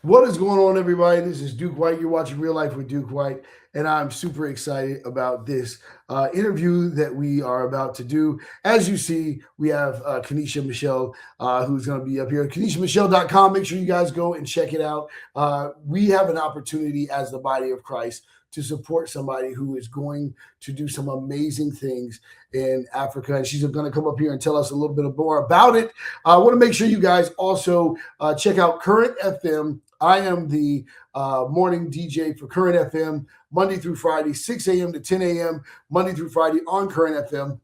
What is going on, everybody? This is Duke White. You're watching Real Life with Duke White, and I'm super excited about this interview that we are about to do. As you see, we have Kennesha Michelle, who's going to be up here. KeneshaMichelle.com. Make sure you guys go and check it out. We have an opportunity as the body of Christ to support somebody who is going to do some amazing things in Africa. And she's going to come up here and tell us a little bit more about it. I want to make sure you guys also check out Current FM. I am the morning DJ for Current FM, Monday through Friday, 6 a.m. to 10 a.m., Monday through Friday on Current FM.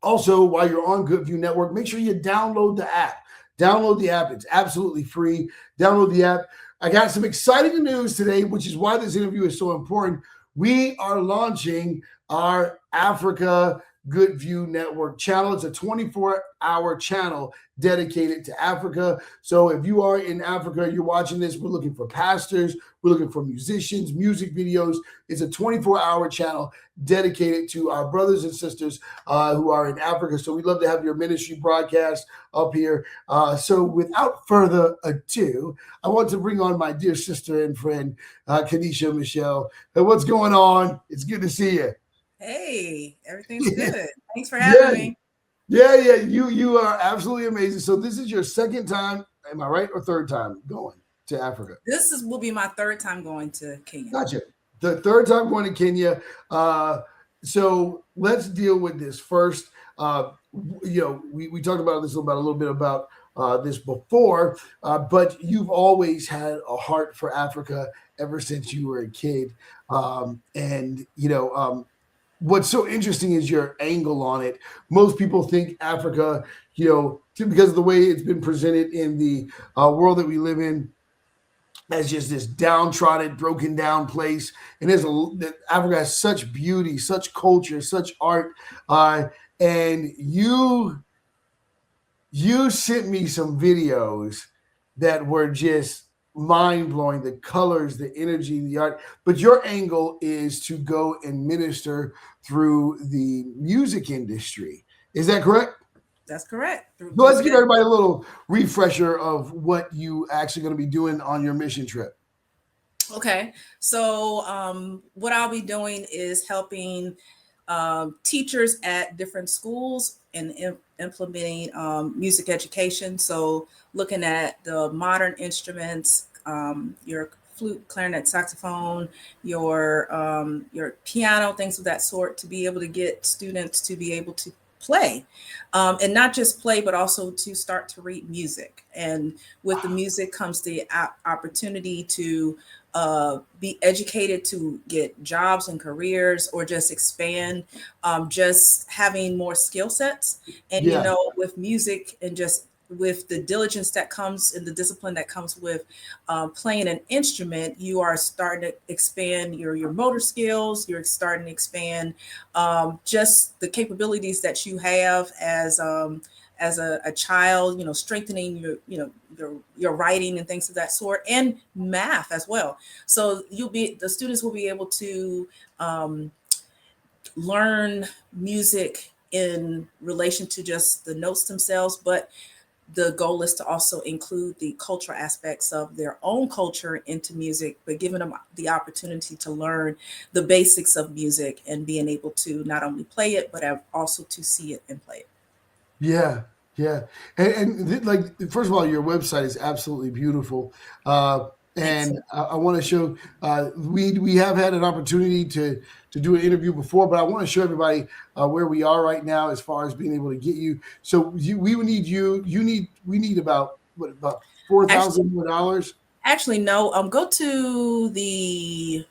Also, while you're on Goodview Network, make sure you download the app. Download the app. It's absolutely free. Download the app. I got some exciting news today, which is why this interview is so important. We are launching our Africa Goodview Network channel. It's a 24-hour channel dedicated to Africa. So if you are in Africa, you're watching this, we're looking for pastors, we're looking for musicians, music videos. It's a 24-hour channel dedicated to our brothers and sisters who are in Africa. So we'd love to have your ministry broadcast up here. So without further ado, I want to bring on my dear sister and friend, Kennesha Michelle. Hey, what's going on? It's good to see you. Hey, everything's good. Thanks for having me. Yeah. You are absolutely amazing. So this is your second time, am I right, or third time going to Africa? Will be my third time going to Kenya. Gotcha. The third time going to Kenya. So let's deal with this first. We talked about this a little bit about this before, but you've always had a heart for Africa ever since you were a kid, what's so interesting is your angle on it. Most people think Africa, because of the way it's been presented in the world that we live in, as just this downtrodden, broken down place. And Africa has such beauty, such culture, such art. And you sent me some videos that were just mind-blowing, the colors, the energy, the art. But your angle is to go and minister through the music industry. Is that correct? That's correct. So let's give everybody a little refresher of what you actually going to be doing on your mission trip. Okay. So what I'll be doing is helping teachers at different schools and implementing music education. So looking at the modern instruments, your flute, clarinet, saxophone, your piano, things of that sort, to be able to get students to be able to play, and not just play, but also to start to read music. And with the music comes the opportunity to be educated, to get jobs and careers, or just expand, just having more skill sets. And, with music and just with the diligence that comes and the discipline that comes with playing an instrument, you are starting to expand your motor skills. You're starting to expand just the capabilities that you have as a child, strengthening your writing and things of that sort, and math as well. So the students will be able to learn music in relation to just the notes themselves, but the goal is to also include the cultural aspects of their own culture into music, but giving them the opportunity to learn the basics of music and being able to not only play it, but also to see it and play it. Yeah. And first of all, your website is absolutely beautiful. And I want to show, we have had an opportunity to do an interview before, but I want to show everybody where we are right now as far as being able to get you. So we need about $4,000 more. Actually, no. Go to the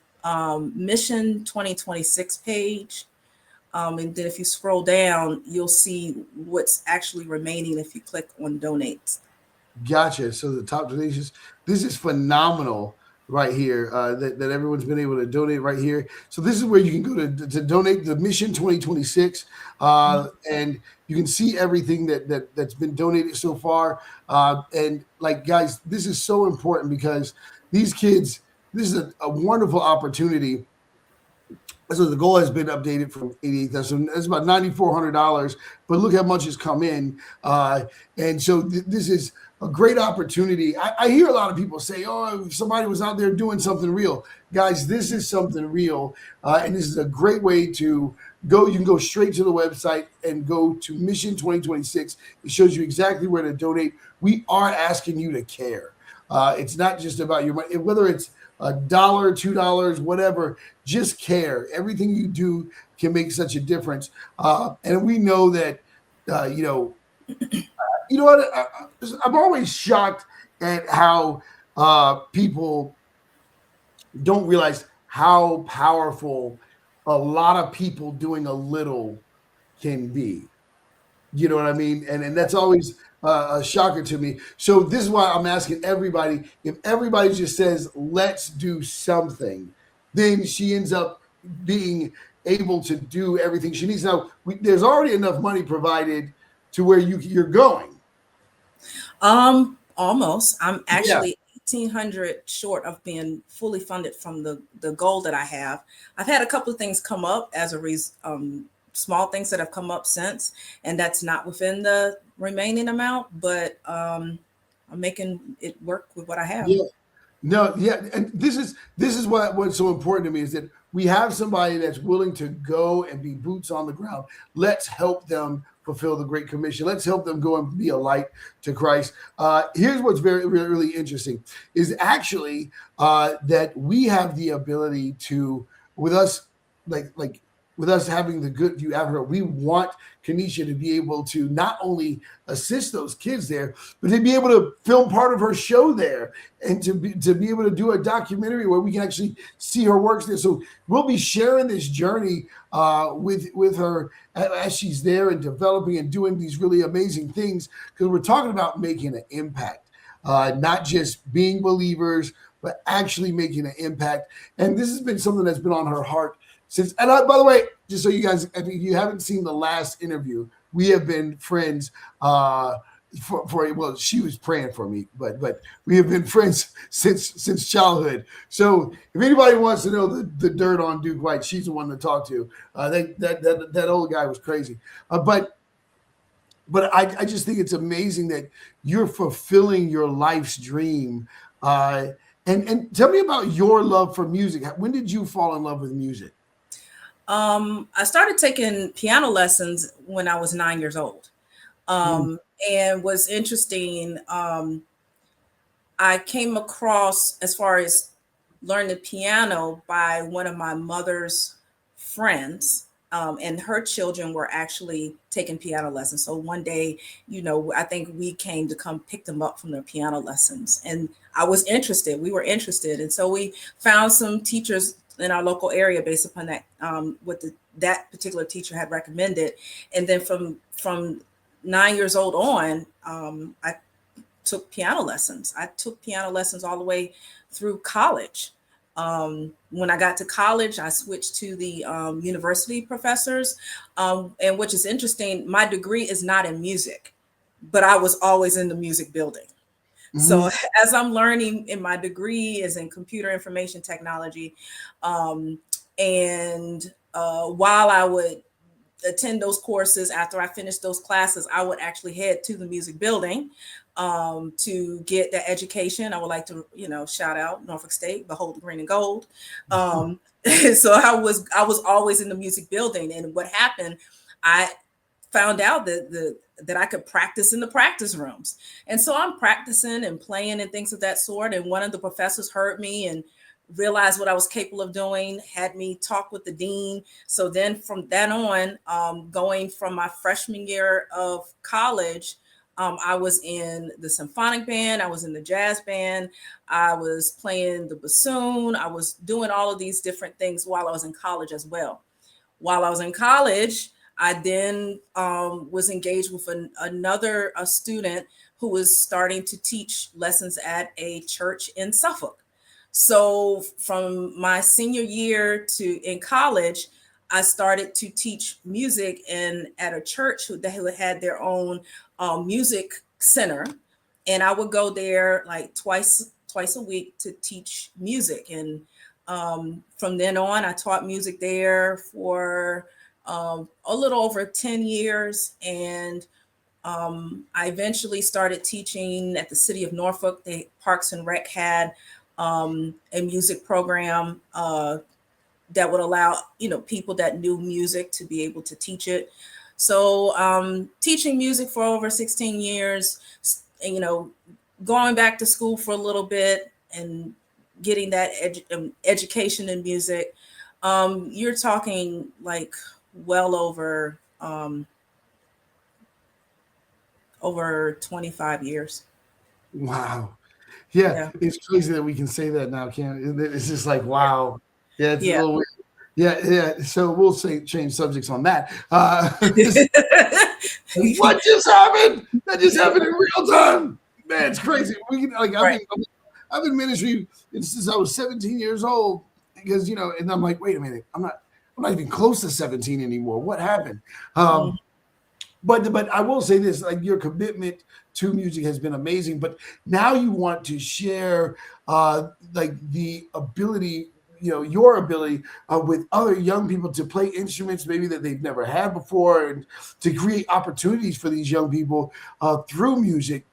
Mission 2026 page. And then if you scroll down, you'll see what's actually remaining if you click on donate. Gotcha. So the top donations, this is phenomenal right here, that everyone's been able to donate right here. So this is where you can go to donate the Mission 2026, and you can see everything that's been donated so far. And guys, this is so important because these kids, this is a wonderful opportunity So the goal has been updated from 88,000. It's about $9,400, but look how much has come in. And so this is a great opportunity. I hear a lot of people say, "Oh, if somebody was out there doing something real." Guys, this is something real, and this is a great way to go. You can go straight to the website and go to Mission 2026. It shows you exactly where to donate. We are asking you to care. It's not just about your money, whether it's $1, $2, whatever. Just care. Everything you do can make such a difference, and we know that. You know, you know what? I'm always shocked at how people don't realize how powerful a lot of people doing a little can be. You know what I mean? And that's always a shocker to me. So this is why I'm asking everybody. If everybody just says, "Let's do something," then she ends up being able to do everything she needs. Now, there's already enough money provided to where you're going. Almost. I'm Yeah. actually 1,800 short of being fully funded from the goal that I have. I've had a couple of things come up as a small things that have come up since, and that's not within the remaining amount, but I'm making it work with what I have. Yeah. No, yeah, and this is what's so important to me is that we have somebody that's willing to go and be boots on the ground. Let's help them fulfill the Great Commission. Let's help them go and be a light to Christ. Here's what's very really, really interesting is actually that we have the ability to with us like with us having the good view ever. We want Kennesha to be able to not only assist those kids there, but to be able to film part of her show there and to be able to do a documentary where we can actually see her works there. So we'll be sharing this journey with her as she's there and developing and doing these really amazing things because we're talking about making an impact, not just being believers, but actually making an impact. And this has been something that's been on her heart since. And by the way, just so you guys, if you haven't seen the last interview, we have been friends. For well, she was praying for me, but we have been friends since childhood. So if anybody wants to know the dirt on Duke White, she's the one to talk to. That old guy was crazy, but I just think it's amazing that you're fulfilling your life's dream. And tell me about your love for music. When did you fall in love with music? I started taking piano lessons when I was 9 years old. Mm. And was interesting. I came across as far as learning the piano by one of my mother's friends. And her children were actually taking piano lessons. So one day, I think we came to come pick them up from their piano lessons. And I was interested. We were interested. And so we found some teachers in our local area based upon that, that particular teacher had recommended. And then from 9 years old on, I took piano lessons. I took piano lessons all the way through college. When I got to college, I switched to the university professors. And which is interesting, my degree is not in music, but I was always in the music building. So Mhm. as I'm learning, in my degree is in computer information technology. And while I would attend those courses, after I finished those classes, I would actually head to the music building to get the education. I would like to, shout out Norfolk State, behold the green and gold. So I was always in the music building. And what happened, I found out that I could practice in the practice rooms. And so I'm practicing and playing and things of that sort. And one of the professors heard me and realized what I was capable of doing, had me talk with the dean. So then from that on, going from my freshman year of college, I was in the symphonic band, I was in the jazz band, I was playing the bassoon, I was doing all of these different things while I was in college as well. While I was in college, I then was engaged with another student who was starting to teach lessons at a church in Suffolk. So from my senior year to in college, I started to teach music in at a church who had their own music center, and I would go there like twice a week to teach music. And From then on, I taught music there for a little over 10 years. And I eventually started teaching at the city of Norfolk. The Parks and Rec had a music program that would allow, people that knew music to be able to teach it. So teaching music for over 16 years, going back to school for a little bit and getting that education in music. You're talking like well over 25 years. Wow. Yeah, Yeah. it's crazy that we can say that now, Cam. It's just like, wow. Yeah, it's a Yeah. little weird. Yeah, yeah. So we'll change subjects on that. What just happened? That just happened in real time. Man, it's crazy. We can Right. I've been in ministry since I was 17 years old because and I'm like, wait a minute, I'm not even close to 17 anymore. What happened? But I will say this, like your commitment to music has been amazing. But now you want to share like the ability, your ability with other young people to play instruments maybe that they've never had before, and to create opportunities for these young people through music.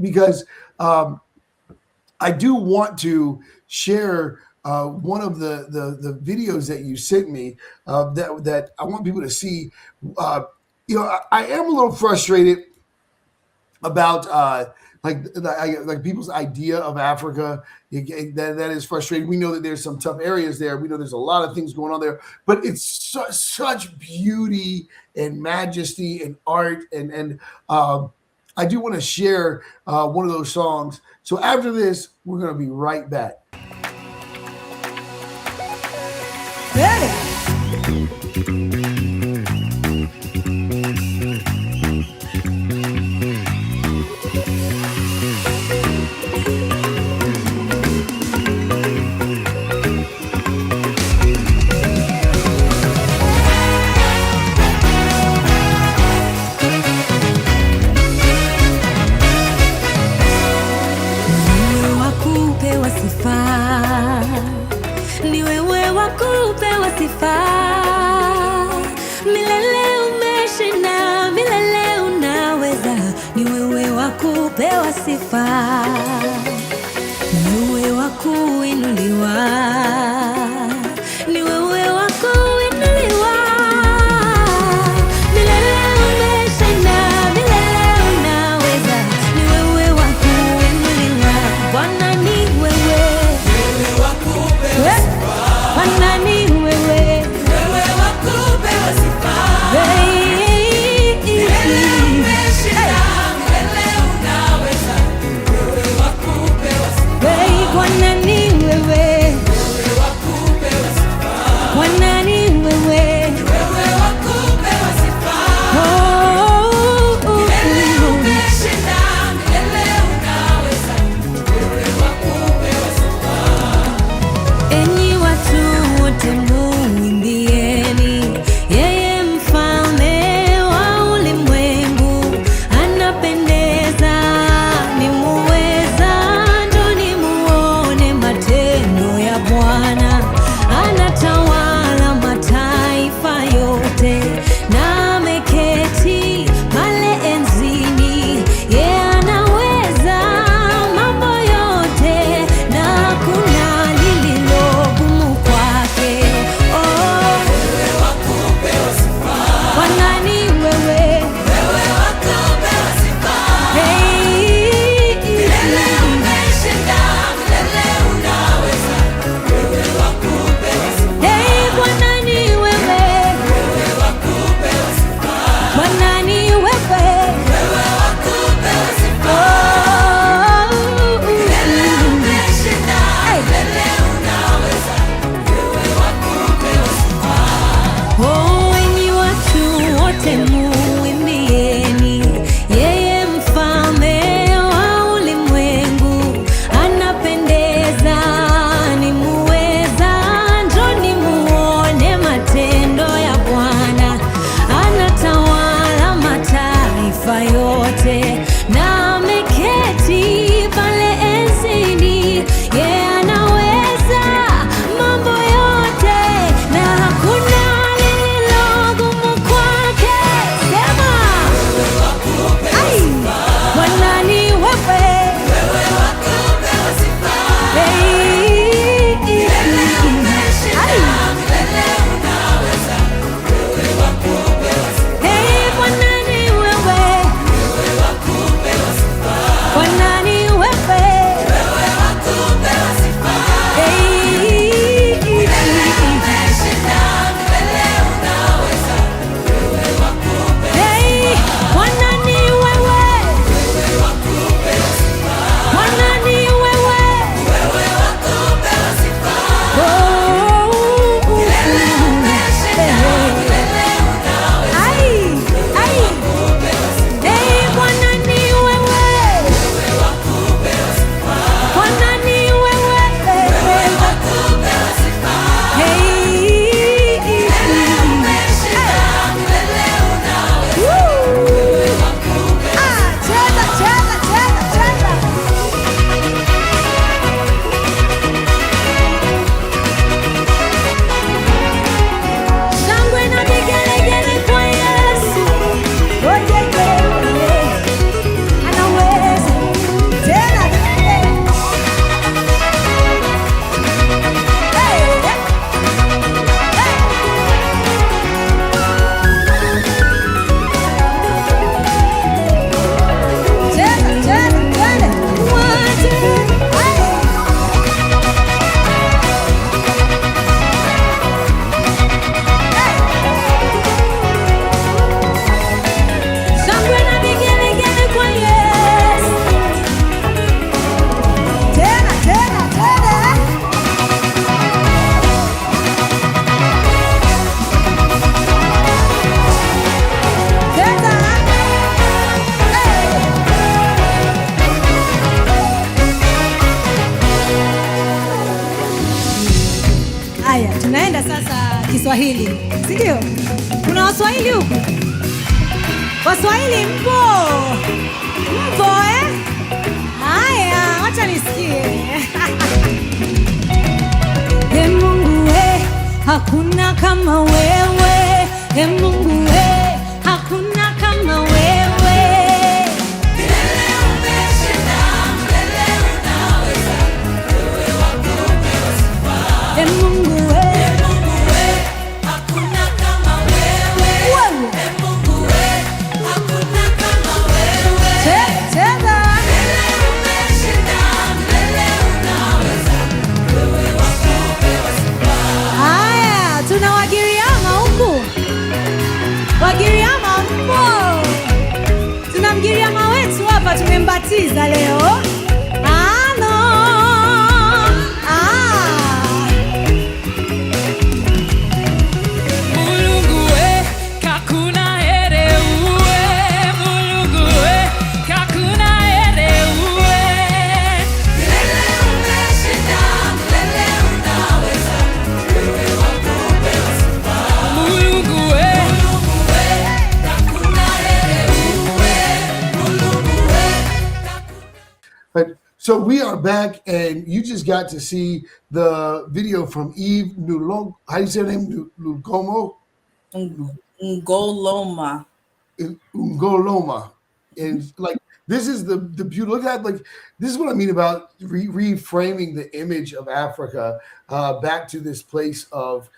Because I do want to share one of the videos that you sent me that I want people to see. I am a little frustrated about like people's idea of Africa. That is frustrating. We know that there's some tough areas there. We know there's a lot of things going on there, but it's such beauty and majesty and art. And I do want to share one of those songs. So after this, we're going to be right back. Kupewa sifa, ni wewe wa kuinuliwa, ni wewe wa kuinuliwa. Milele umeshinda, milele unaweza, ni wewe wa kuinuliwa. Bwana ni wewe, wewe wa kupewa sifa. Bwana ni wewe, wewe wa kupewa sifa. Bwana ni wewe, Bwana ni wewe, wewe wa kupewa sifa. Milele umeshinda, milele unaweza, wewe wa kupewa sifa. Enyi watu wote muimbieni, yeye mfalme wa ulimwengu anapendeza, ni muweza. Matendo ya Bwana, anatawala mataifa yote, na ameketi pale enzini. Yeye anaweza mambo yote, na hakuna lililo gumu kwake. Wewe wa kupewa sifa. Bwana ni wewe, wewe wa kupewa sifa. Milele umeshinda, milele unaweza, wewe wa kupewa sifa. Bwana ni wewe, wewe wa kupewa sifa. Bwana ni wewe, wewe wa kupewa sifa. Milele umeshinda, milele unaweza, wewe wa kupewa sifa. Enyi watu wote muimbieni, yeye mfalme wa ulimwengu anapendeza, ni muweza. Njoni muone matendo ya Bwana, anatawala mataifa yote, na ameketi pale enzini. Yeye anaweza mambo Waswahili, si ndio? Kuna Waswahili huku? Waswahili mpo? Mpo eh? Haya, wacha nisikie. Ee Mungu we, hakuna kama wewe. Ee Mungu we, hakuna kama wewe. Milele umeshinda, milele unaweza, wewe wakupewa sifa. Ee Mungu we, Hakuna kama wewe. wewe. Mungu we, hakuna kama wewe. Cheza. Milele umeshinda, milele unaweza, wewe wakupewa sifa. Haya, tuna Wagiriama huku. Wagiriama mpo? Tuna Mgiriama wetu hapa tumembatiza leo. Halo. Mulungu we, kakuna here uwe. Mulungu we, kakuna here uwe. Milele umeshinda, milele unaweza, wewe wakupewa sifa. Mulungu we, Hakuna here uwe, Mungu we. Right. So we are back, and you just got to see the video from Eve Nulong. How do you say her name? Lugomo? Ngoloma. Ungoloma. And like, this is the beauty. Look at, like, this is what I mean about reframing the image of Africa back to this place of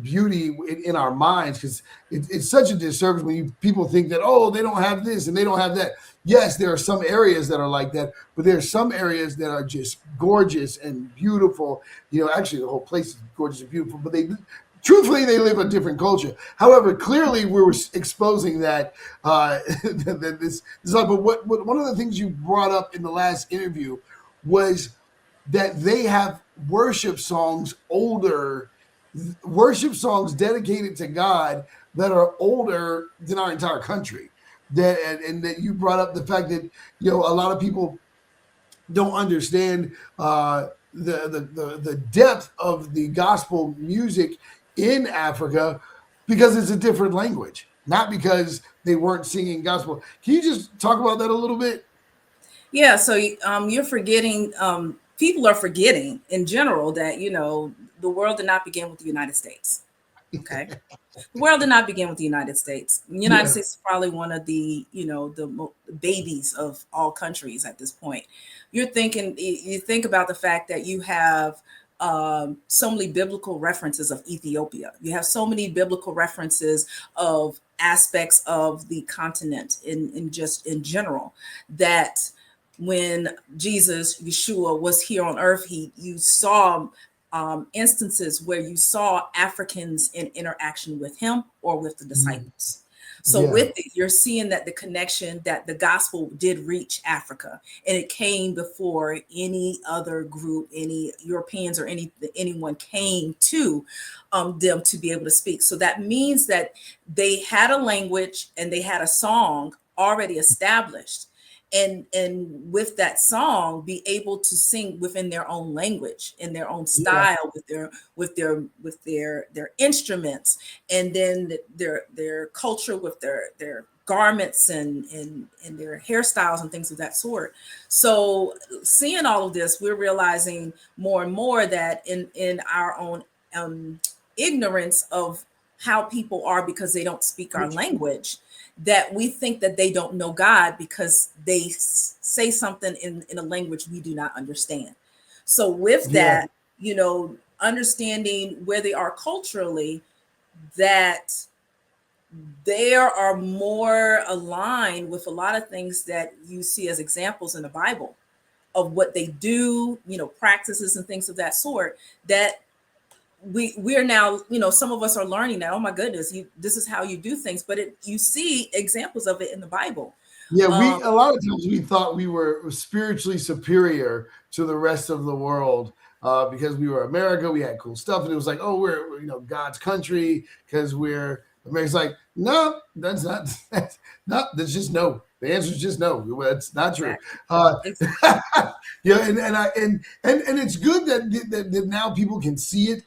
beauty in our minds, because it's such a disservice when people think that, oh, they don't have this and they don't have that. Yes, there are some areas that are like that, but there are some areas that are just gorgeous and beautiful. Actually, the whole place is gorgeous and beautiful, but truthfully, they live a different culture. However, clearly, we were exposing that that this. But what one of the things you brought up in the last interview was that they have worship songs dedicated to God that are older than our entire country. And that you brought up the fact that a lot of people don't understand the depth of the gospel music in Africa because it's a different language, not because they weren't singing gospel. Can you just talk about that a little bit? Yeah, so you're forgetting, people are forgetting in general that, the world did not begin with the United States. Okay. The world did not begin with the United States. The United States is probably one of the, the babies of all countries at this point. You think about the fact that you have so many biblical references of Ethiopia. You have so many biblical references of aspects of the continent in general, that when Yeshua was here on earth, you saw instances where you saw Africans in interaction with him or with the disciples. So with it, you're seeing that the connection, that the gospel did reach Africa, and it came before any other group, any Europeans or anyone came to them to be able to speak. So that means that they had a language and they had a song already established. And with that song, be able to sing within their own language, in their own style, with their instruments, and then their culture with their garments and their hairstyles and things of that sort. So seeing all of this, we're realizing more and more that in our own ignorance of how people are because they don't speak our language, that we think that they don't know God because they say something in a language we do not understand. So with that, understanding where they are culturally, that they are more aligned with a lot of things that you see as examples in the Bible of what they do, practices and things of that sort, that we're now, some of us are learning that, oh my goodness, this is how you do things, but you see examples of it in the Bible. Yeah, a lot of times we thought we were spiritually superior to the rest of the world because we were America, we had cool stuff, and it was like, oh, we're God's country because we're America. It's like, no, that's just no. The answer is just no. It's not true. And it's good that now people can see it.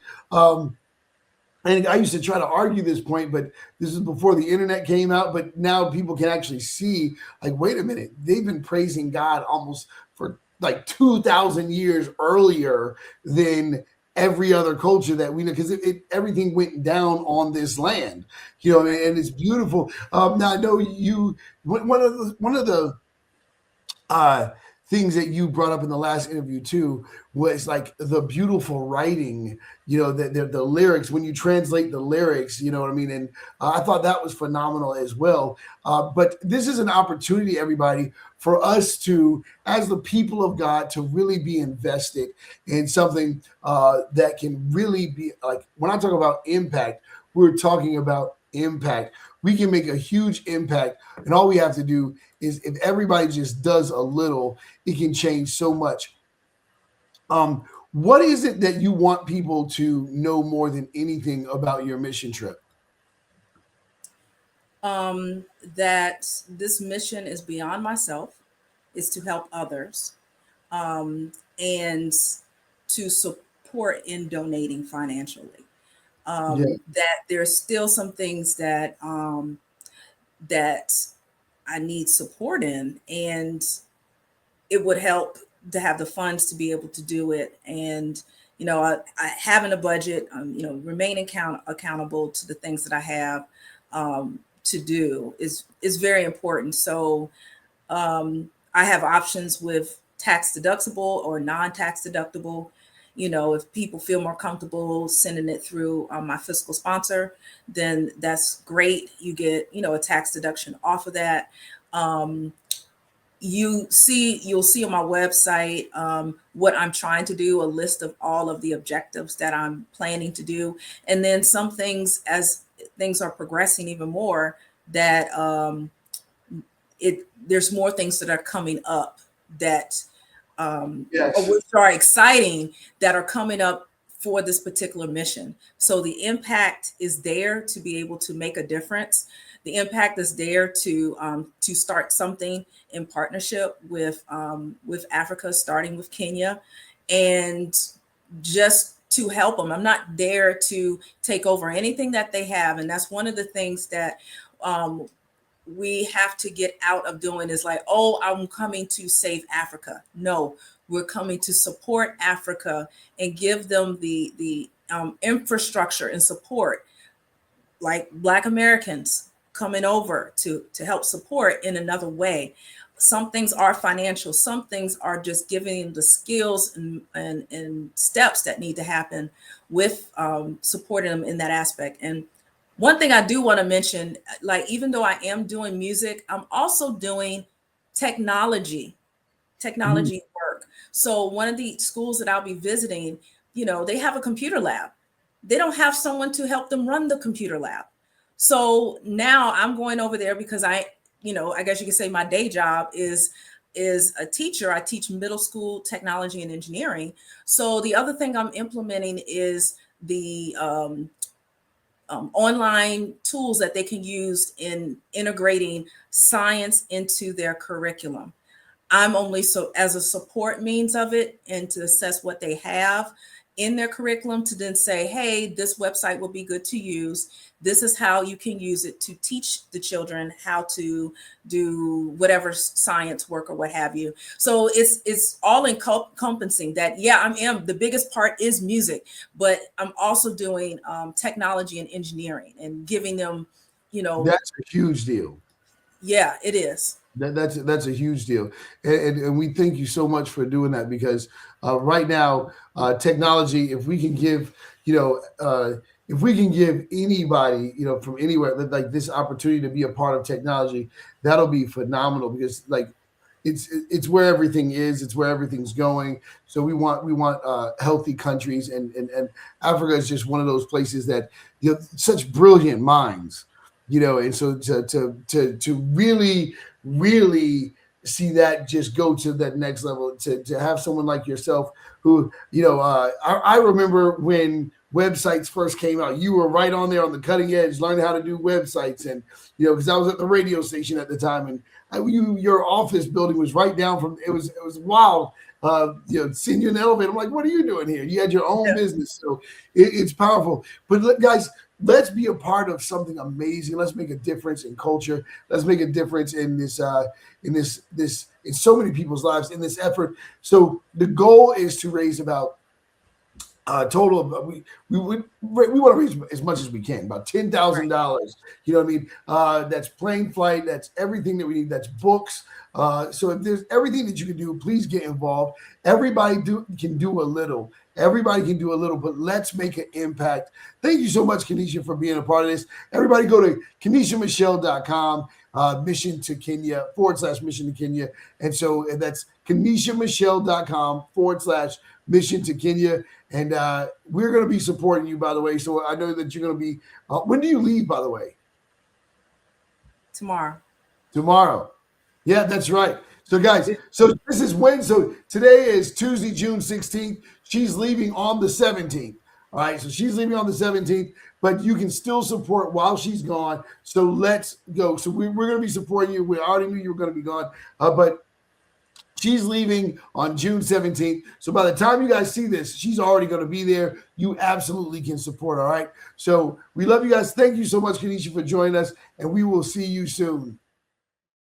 and I used to try to argue this point, but this is before the internet came out. But now people can actually see, like, wait a minute, they've been praising God almost for like 2,000 years earlier than every other culture that we know, because everything went down on this land, and it's beautiful. Now I know you one of the uh, things that you brought up in the last interview too was like the beautiful writing, the lyrics, when you translate the lyrics, you know what I mean? And I thought that was phenomenal as well. But this is an opportunity, everybody, for us to, as the people of God, to really be invested in something that can really be like, when I talk about impact, we're talking about impact. We can make a huge impact, and all we have to do is, if everybody just does a little, it can change so much. What is it that you want people to know more than anything about your mission trip? That this mission is beyond myself, is to help others, and to support in donating financially. Yeah, That there's still some things that I need support in, and it would help to have the funds to be able to do it. And I having a budget, remaining accountable to the things that I have to do is very important. So I have options with tax deductible or non-tax deductible. If people feel more comfortable sending it through my fiscal sponsor, then that's great. You get, a tax deduction off of that. You'll see on my website what I'm trying to do, a list of all of the objectives that I'm planning to do. And then some things, as things are progressing even more, that there's more things that are coming up that yes, which are exciting, that are coming up for this particular mission. So the impact is there to be able to make a difference. The impact is there to start something in partnership with Africa, starting with Kenya, and just to help them. I'm not there to take over anything that they have, and that's one of the things that we have to get out of doing, is like, oh, I'm coming to save Africa. No, we're coming to support Africa and give them the infrastructure and support, like Black Americans coming over to help support in another way. Some things are financial, some things are just giving them the skills and steps that need to happen with supporting them in that aspect. And one thing I do want to mention, like, even though I am doing music, I'm also doing technology Mhm. work. So one of the schools that I'll be visiting, they have a computer lab. They don't have someone to help them run the computer lab. So now I'm going over there because I guess you could say my day job is a teacher. I teach middle school technology and engineering. So the other thing I'm implementing is the online tools that they can use in integrating science into their curriculum. I'm only so as a support means of it, and to assess what they have in their curriculum, to then say, hey, this website will be good to use. This is how you can use it to teach the children how to do whatever science work or what have you. So it's all encompassing that, yeah, the biggest part is music, but I'm also doing technology and engineering and giving them, That's a huge deal. yeah, it is. That's a huge deal, and we thank you so much for doing that, because right now, technology, if we can give, if we can give anybody, from anywhere, like, this opportunity to be a part of technology, that'll be phenomenal, because, like, it's where everything is, it's where everything's going. So we want healthy countries, and Africa is just one of those places that, such brilliant minds, and so to really see that just go to that next level, to have someone like yourself who, I remember when websites first came out. You were right on there on the cutting edge, learning how to do websites. And, because I was at the radio station at the time, and your office building was right down from, it was wild. Seeing you in the elevator, I'm like, what are you doing here? You had your own business. So it's powerful. But guys, let's be a part of something amazing. Let's make a difference in culture. Let's make a difference in this, in so many people's lives in this effort. So the goal is to raise about total of we want to raise as much as we can, about $10,000. You know what I mean? That's plane flight. That's everything that we need. That's books. So if there's everything that you can do, please get involved. Everybody can do a little. Everybody can do a little, but let's make an impact. Thank you so much, Kennesha, for being a part of this. Everybody go to KeneshaMichelle.com, mission to Kenya, /mission to Kenya. And so that's KeneshaMichelle.com /mission to Kenya. And we're going to be supporting you, by the way. So I know that you're going to be, when do you leave, by the way? Tomorrow. Yeah, that's right. So guys, so this is when, so today is Tuesday, June 16th. She's leaving on the 17th. All right. So she's leaving on the 17th, but you can still support while she's gone. So let's go. So we're going to be supporting you. We already knew you were going to be gone, but she's leaving on June 17th. So by the time you guys see this, she's already going to be there. You absolutely can support. All right. So we love you guys. Thank you so much, Kennesha, for joining us, and we will see you soon.